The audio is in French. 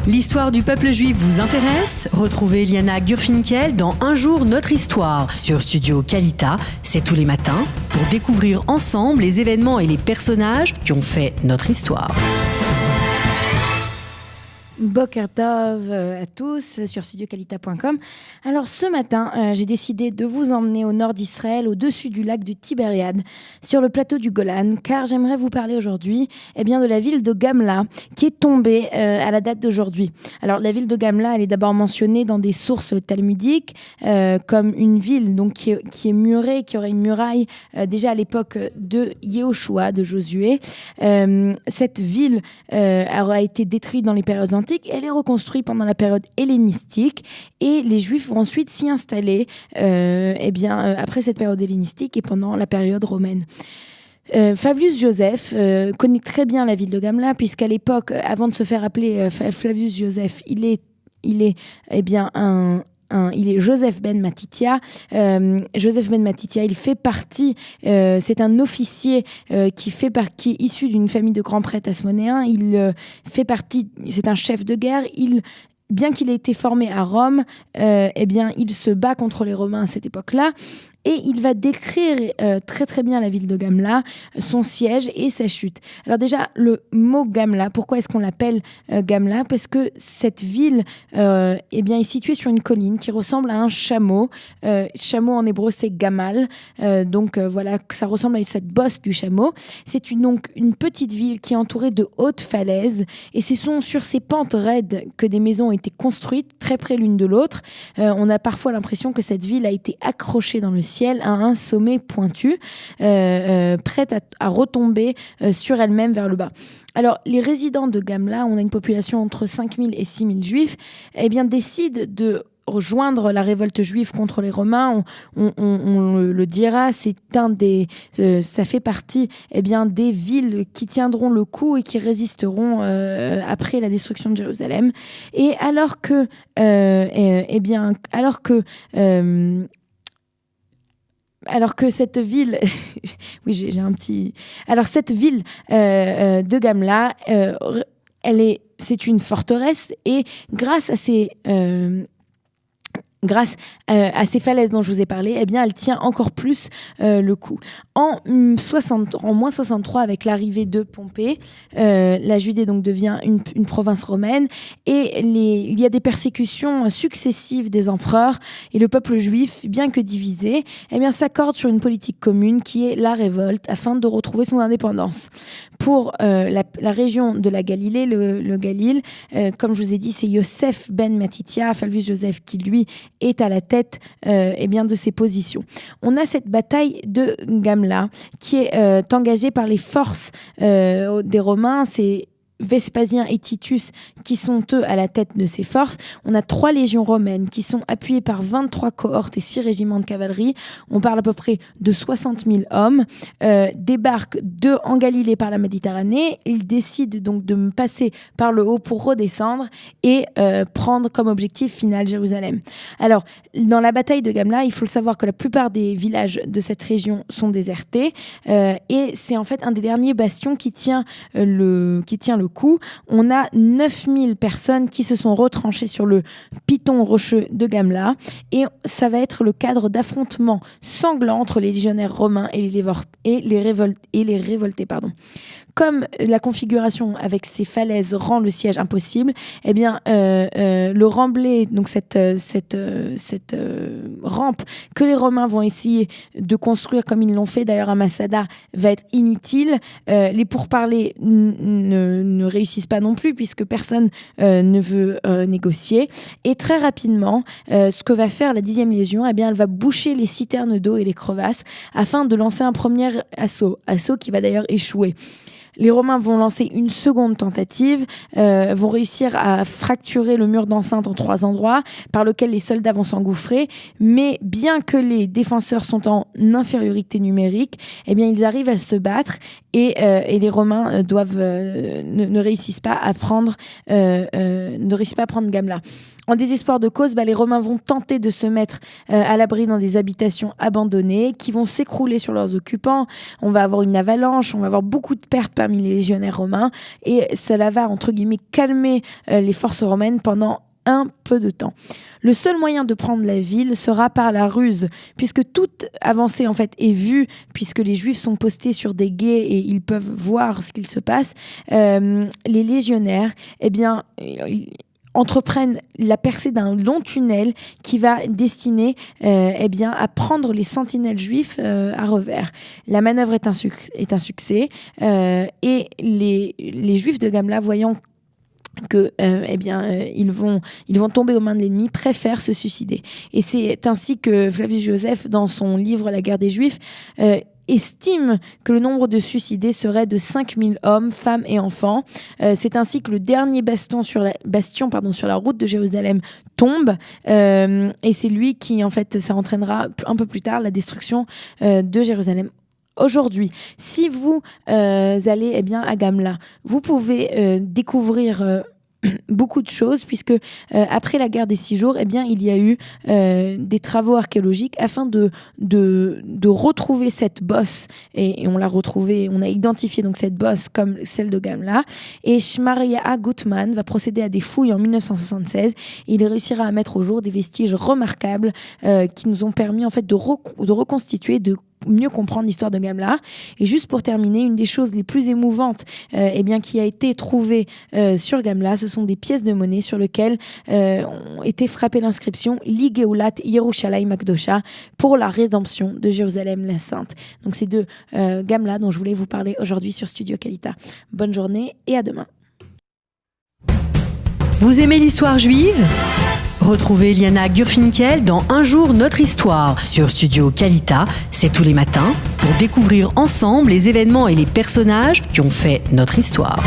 L'histoire du peuple juif vous intéresse ? Retrouvez Liana Gurfinkel dans Un jour notre histoire sur Studio Kalita. C'est tous les matins pour découvrir ensemble les événements et les personnages qui ont fait notre histoire. Boker Tov à tous sur studiokalita.com. Alors ce matin, j'ai décidé de vous emmener au nord d'Israël, au-dessus du lac du Tibériade, sur le plateau du Golan, car j'aimerais vous parler aujourd'hui de la ville de Gamla, qui est tombée à la date d'aujourd'hui. Alors la ville de Gamla, elle est d'abord mentionnée dans des sources talmudiques comme une ville donc, qui est murée, qui aurait une muraille déjà à l'époque de Yehoshua, de Josué. Cette ville aura été détruite dans les périodes antiques. Elle est reconstruite pendant la période hellénistique et les Juifs vont ensuite s'y installer après cette période hellénistique et pendant la période romaine. Flavius Joseph connaît très bien la ville de Gamla puisqu'à l'époque, avant de se faire appeler Flavius Joseph, il est Joseph ben Matithia. Joseph ben Matithia, il fait partie, c'est un officier qui est issu d'une famille de grands prêtres hasmonéens. Il fait partie, c'est un chef de guerre. Bien qu'il ait été formé à Rome, il se bat contre les Romains à cette époque-là. Et il va décrire très très bien la ville de Gamla, son siège et sa chute. Alors déjà, le mot Gamla, pourquoi est-ce qu'on l'appelle Gamla ? Parce que cette ville est située sur une colline qui ressemble à un chameau. Chameau en hébreu, c'est Gamal. Voilà, ça ressemble à cette bosse du chameau. C'est donc une petite ville qui est entourée de hautes falaises. Et ce sont sur ces pentes raides que des maisons ont été construites, très près l'une de l'autre. On a parfois l'impression que cette ville a été accrochée dans le ciel à un sommet pointu, prête à retomber sur elle-même vers le bas. Alors, les résidents de Gamla, on a une population entre 5 000 et 6 000 juifs, décident de rejoindre la révolte juive contre les Romains. On le dira, ça fait partie des villes qui tiendront le coup et qui résisteront après la destruction de Jérusalem. Et alors que cette ville, oui, cette ville de Gamla, c'est une forteresse et grâce à ces falaises dont je vous ai parlé, elle tient encore plus le coup. En moins 63, avec l'arrivée de Pompée, la Judée donc devient une province romaine et il y a des persécutions successives des empereurs et le peuple juif, bien que divisé, s'accorde sur une politique commune qui est la révolte afin de retrouver son indépendance. Pour la région de la Galilée, le Galil, comme je vous ai dit, c'est Yosef ben Matithia, Flavius Joseph, qui lui est à la tête de ces positions. On a cette bataille de Gamla qui est engagée par les forces des Romains. C'est Vespasien et Titus qui sont eux à la tête de ces forces. On a 3 légions romaines qui sont appuyées par 23 cohortes et 6 régiments de cavalerie. On parle à peu près de 60 000 hommes. Débarquent en Galilée par la Méditerranée. Ils décident donc de passer par le haut pour redescendre et prendre comme objectif final Jérusalem. Alors, dans la bataille de Gamla, il faut le savoir que la plupart des villages de cette région sont désertés et c'est en fait un des derniers bastions qui tient le coup. On a 9000 personnes qui se sont retranchées sur le piton rocheux de Gamla et ça va être le cadre d'affrontements sanglants entre les légionnaires romains et les révoltés. Comme la configuration avec ces falaises rend le siège impossible, le remblai, donc cette rampe que les Romains vont essayer de construire comme ils l'ont fait d'ailleurs à Masada va être inutile. Les pourparlers ne réussissent pas non plus puisque personne ne veut négocier. Et très rapidement, ce que va faire la 10e Légion, elle va boucher les citernes d'eau et les crevasses afin de lancer un premier assaut qui va d'ailleurs échouer. Les Romains vont lancer une seconde tentative, vont réussir à fracturer le mur d'enceinte en 3 endroits par lequel les soldats vont s'engouffrer. Mais bien que les défenseurs sont en infériorité numérique, ils arrivent à se battre et les Romains ne réussissent pas à prendre Gamla. En désespoir de cause, les Romains vont tenter de se mettre à l'abri dans des habitations abandonnées qui vont s'écrouler sur leurs occupants. On va avoir une avalanche, on va avoir beaucoup de pertes parmi les légionnaires romains et cela va, entre guillemets, calmer les forces romaines pendant un peu de temps. Le seul moyen de prendre la ville sera par la ruse, puisque toute avancée en fait est vue, puisque les Juifs sont postés sur des guets et ils peuvent voir ce qu'il se passe. Les légionnaires, entreprennent la percée d'un long tunnel qui va destiner à prendre les sentinelles juifs à revers. La manœuvre est un succès et les Juifs de Gamla, voyant que ils vont tomber aux mains de l'ennemi, préfèrent se suicider. Et c'est ainsi que Flavius Joseph, dans son livre La guerre des Juifs, estime que le nombre de suicidés serait de 5000 hommes, femmes et enfants. C'est ainsi que le dernier bastion sur la route de Jérusalem tombe, et c'est lui qui, en fait, ça entraînera un peu plus tard la destruction de Jérusalem. Aujourd'hui, si vous allez à Gamla, vous pouvez découvrir beaucoup de choses, puisque après la guerre des 6 jours, il y a eu des travaux archéologiques afin de retrouver cette bosse, et on l'a retrouvée, on a identifié donc cette bosse comme celle de Gamla, et Shmaria Gutman va procéder à des fouilles en 1976 et il réussira à mettre au jour des vestiges remarquables qui nous ont permis en fait de reconstituer, de mieux comprendre l'histoire de Gamla. Et juste pour terminer, une des choses les plus émouvantes qui a été trouvée sur Gamla, ce sont des pièces de monnaie sur lesquelles ont été frappées l'inscription Li Geulat Yerushalayim Akdosha, pour la rédemption de Jérusalem la Sainte. Donc c'est de Gamla dont je voulais vous parler aujourd'hui sur Studio Kalita. Bonne journée et à demain. Vous aimez l'histoire juive ? Retrouvez Liana Gurfinkel dans Un jour notre histoire sur Studio Kalita, c'est tous les matins, pour découvrir ensemble les événements et les personnages qui ont fait notre histoire.